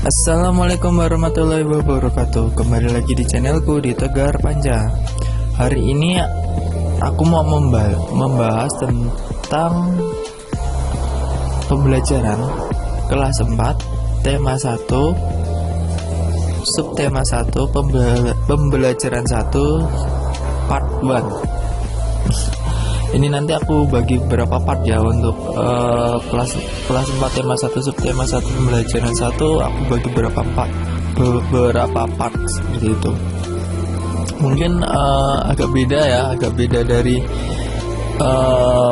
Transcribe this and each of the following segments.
Assalamualaikum warahmatullahi wabarakatuh. Kembali lagi di channelku di Tegar Panca. Hari ini aku mau membahas tentang pembelajaran kelas 4 tema 1 subtema 1 pembelajaran 1 part 1. Ini nanti aku bagi beberapa part ya untuk kelas 4 tema 1 subtema 1 pembelajaran 1, aku bagi beberapa part seperti itu. Mungkin agak beda dari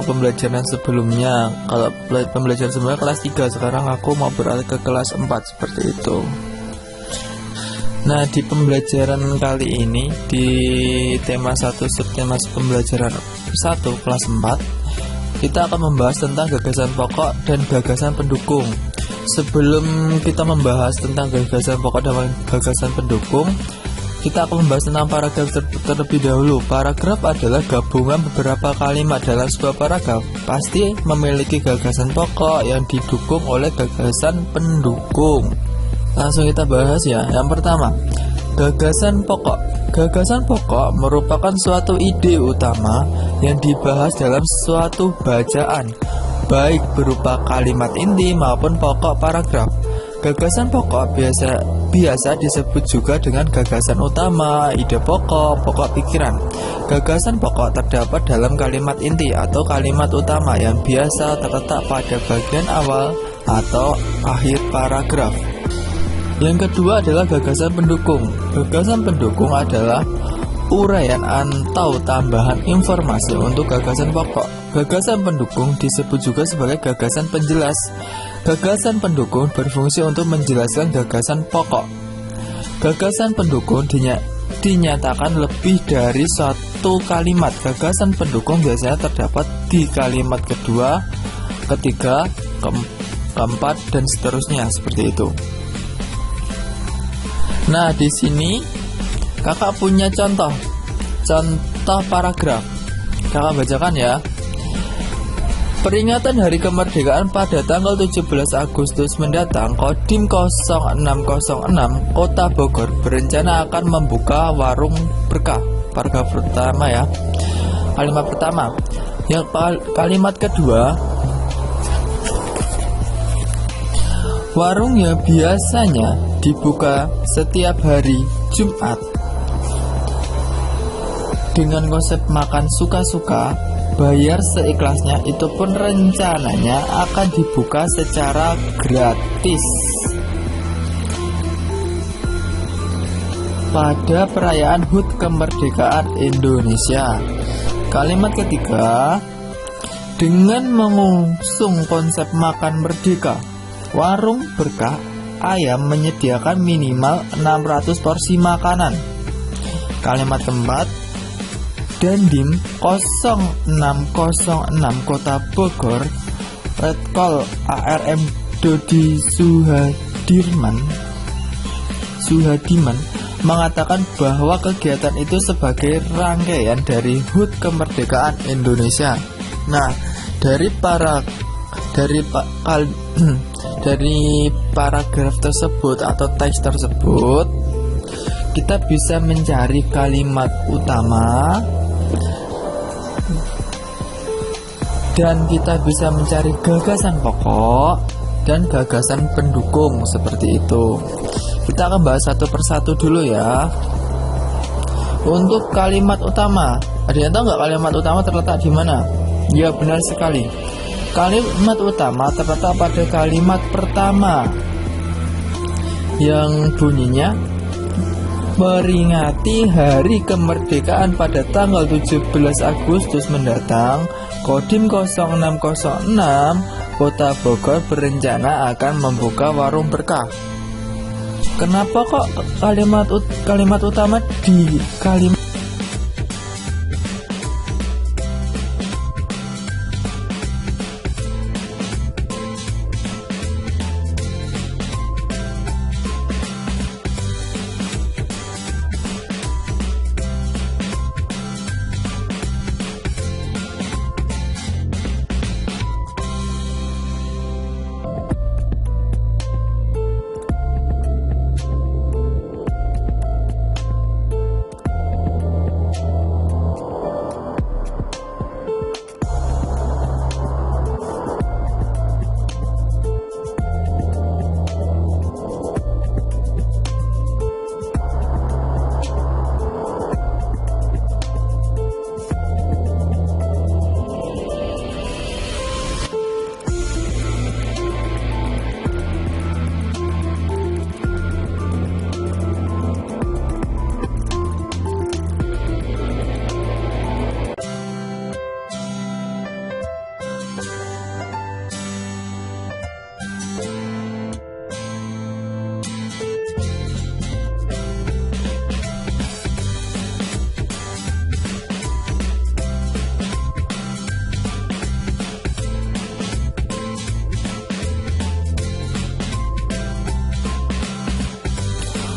pembelajaran sebelumnya. Kalau pembelajaran sebelumnya kelas 3, sekarang aku mau beralih ke kelas 4 seperti itu. Nah, di pembelajaran kali ini di tema 1 subtema pembelajaran 1 kelas 4, kita akan membahas tentang gagasan pokok dan gagasan pendukung. Sebelum kita membahas tentang gagasan pokok dan gagasan pendukung, kita akan membahas tentang paragraf terlebih dahulu. Paragraf adalah gabungan beberapa kalimat dalam sebuah paragraf. Pasti memiliki gagasan pokok yang didukung oleh gagasan pendukung. Langsung kita bahas ya. Yang pertama, gagasan pokok. Gagasan pokok merupakan suatu ide utama yang dibahas dalam suatu bacaan, baik berupa kalimat inti maupun pokok paragraf. Gagasan pokok biasa disebut juga dengan gagasan utama, ide pokok, pokok pikiran. Gagasan pokok terdapat dalam kalimat inti atau kalimat utama yang biasa terletak pada bagian awal atau akhir paragraf. Yang kedua adalah gagasan pendukung. Gagasan pendukung adalah uraian atau tambahan informasi untuk gagasan pokok. Gagasan pendukung disebut juga sebagai gagasan penjelas. Gagasan pendukung berfungsi untuk menjelaskan gagasan pokok. Gagasan pendukung dinyatakan lebih dari satu kalimat. Gagasan pendukung biasanya terdapat di kalimat kedua, ketiga, keempat, dan seterusnya seperti itu. Nah, di sini kakak punya contoh paragraf. Kakak bacakan ya. Peringatan Hari Kemerdekaan pada tanggal 17 Agustus mendatang, Kodim 0606 Kota Bogor berencana akan membuka warung berkah. Paragraf pertama ya. Kalimat pertama. Yang kalimat kedua, warung yang biasanya dibuka setiap hari Jumat dengan konsep makan suka-suka, bayar seikhlasnya, itu pun rencananya akan dibuka secara gratis pada perayaan HUT Kemerdekaan Indonesia. Kalimat ketiga, dengan mengusung konsep makan merdeka, warung berkah ayam menyediakan minimal 600 porsi makanan. Kalimat keempat, Dandim 0606 Kota Bogor, Letkol ARM Dodi Suhadiman mengatakan bahwa kegiatan itu sebagai rangkaian dari HUT Kemerdekaan Indonesia. Nah, dari paragraf tersebut atau teks tersebut, kita bisa mencari kalimat utama dan kita bisa mencari gagasan pokok dan gagasan pendukung seperti itu. Kita akan bahas satu persatu dulu ya. Untuk kalimat utama, ada yang tahu nggak kalimat utama terletak di mana? Ya, benar sekali. Kalimat utama terletak pada kalimat pertama yang bunyinya peringati Hari Kemerdekaan pada tanggal 17 Agustus mendatang, Kodim 0606 Kota Bogor berencana akan membuka warung berkah. Kenapa kok kalimat utama di kalimat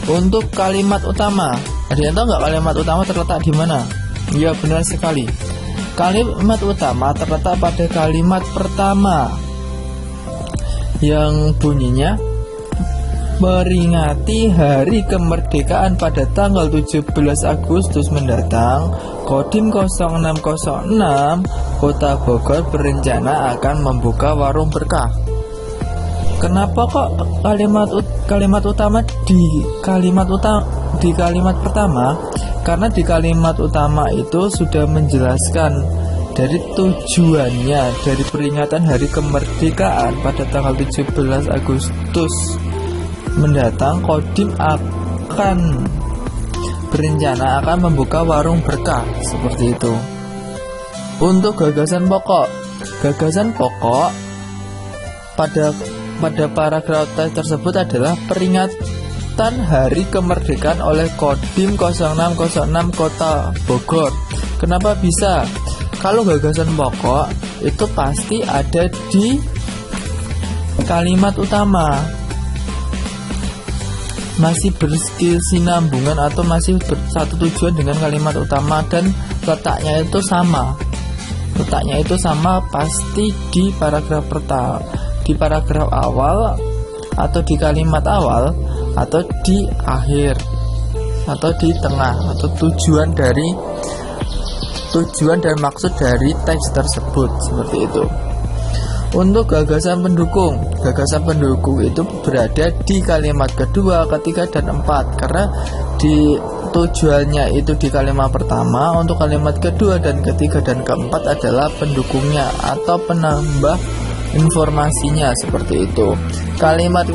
Untuk kalimat utama, ada yang tahu nggak kalimat utama terletak di mana? Ya, benar sekali. Kalimat utama terletak pada kalimat pertama yang bunyinya peringati hari kemerdekaan pada tanggal 17 Agustus mendatang. Kodim 0606 Kota Bogor berencana akan membuka warung berkah. Kenapa kok kalimat utama di kalimat pertama? Karena di kalimat utama itu sudah menjelaskan dari tujuannya dari peringatan hari kemerdekaan pada tanggal 17 Agustus mendatang. Kodim akan berencana akan membuka warung berkah, seperti itu. Untuk gagasan pokok pada paragraf tersebut adalah peringatan hari kemerdekaan oleh Kodim 0606 Kota Bogor. Kenapa bisa? Kalau gagasan pokok itu pasti ada di kalimat utama, masih berkesinambungan atau masih bersatu tujuan dengan kalimat utama, dan letaknya itu sama pasti di paragraf pertama, di paragraf awal atau di kalimat awal atau di akhir atau di tengah, atau tujuan dan maksud dari teks tersebut, seperti itu. Untuk gagasan pendukung itu berada di kalimat kedua, ketiga, dan empat, karena di tujuannya itu di kalimat pertama. Untuk kalimat kedua dan ketiga dan keempat adalah pendukungnya atau penambah informasinya, seperti itu. Kalimat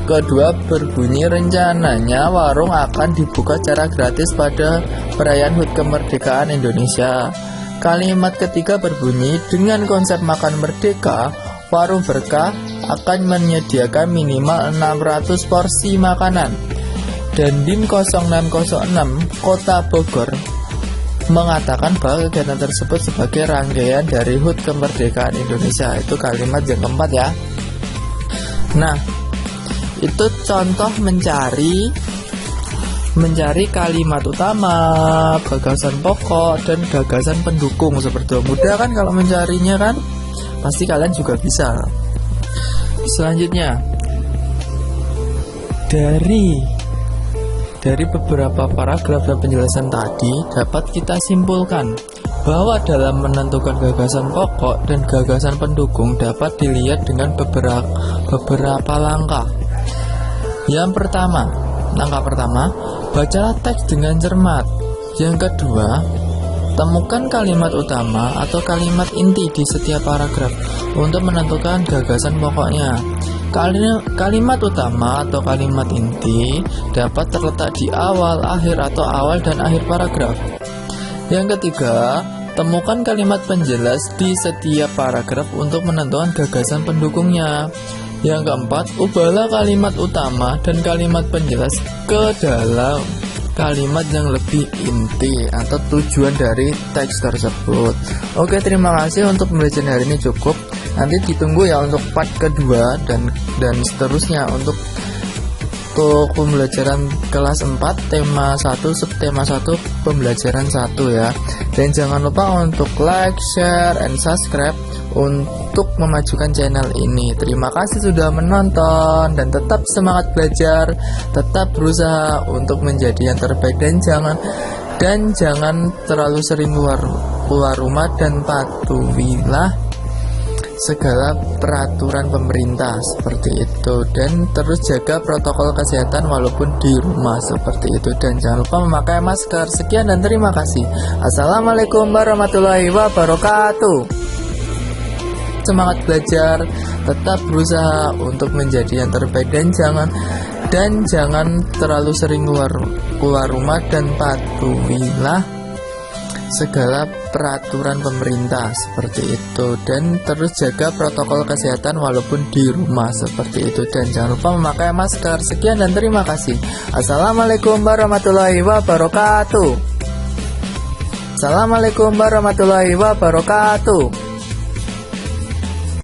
kedua berbunyi rencananya warung akan dibuka secara gratis pada perayaan HUT kemerdekaan Indonesia. Kalimat ketiga berbunyi dengan konsep makan merdeka, warung berkah akan menyediakan minimal 600 porsi makanan. Dan DIN 0606 Kota Bogor mengatakan bahwa kegiatan tersebut sebagai rangkaian dari HUT kemerdekaan Indonesia. Itu kalimat yang keempat ya. Nah, itu contoh mencari kalimat utama, gagasan pokok, dan gagasan pendukung. Seperti itu. Mudah kan kalau mencarinya kan? Pasti kalian juga bisa. Selanjutnya, dari beberapa paragraf dan penjelasan tadi dapat kita simpulkan bahwa dalam menentukan gagasan pokok dan gagasan pendukung dapat dilihat dengan beberapa langkah. Langkah pertama, bacalah teks dengan cermat. Yang kedua, temukan kalimat utama atau kalimat inti di setiap paragraf untuk menentukan gagasan pokoknya. Kalimat utama atau kalimat inti dapat terletak di awal, akhir, atau awal dan akhir paragraf. Yang ketiga, temukan kalimat penjelas di setiap paragraf untuk menentukan gagasan pendukungnya. Yang keempat, ubahlah kalimat utama dan kalimat penjelas ke dalam kalimat yang lebih inti atau tujuan dari teks tersebut. Oke, terima kasih untuk pembelajaran hari ini cukup. Nanti ditunggu ya untuk part kedua dan seterusnya untuk pembelajaran kelas 4 tema 1 subtema 1 pembelajaran 1 ya. Dan jangan lupa untuk like, share, and subscribe untuk memajukan channel ini. Terima kasih sudah menonton dan tetap semangat belajar, tetap berusaha untuk menjadi yang terbaik, dan jangan terlalu sering keluar rumah, dan patuhilah segala peraturan pemerintah, seperti itu, dan terus jaga protokol kesehatan walaupun di rumah, seperti itu, dan jangan lupa memakai masker. Sekian dan terima kasih. Assalamualaikum warahmatullahi wabarakatuh. Semangat belajar, tetap berusaha untuk menjadi yang terbaik, dan jangan terlalu sering keluar rumah, dan patuhilah segala peraturan pemerintah, seperti itu, dan terus jaga protokol kesehatan walaupun di rumah, seperti itu, dan jangan lupa memakai masker. Sekian dan terima kasih. Assalamualaikum warahmatullahi wabarakatuh. Assalamualaikum warahmatullahi wabarakatuh.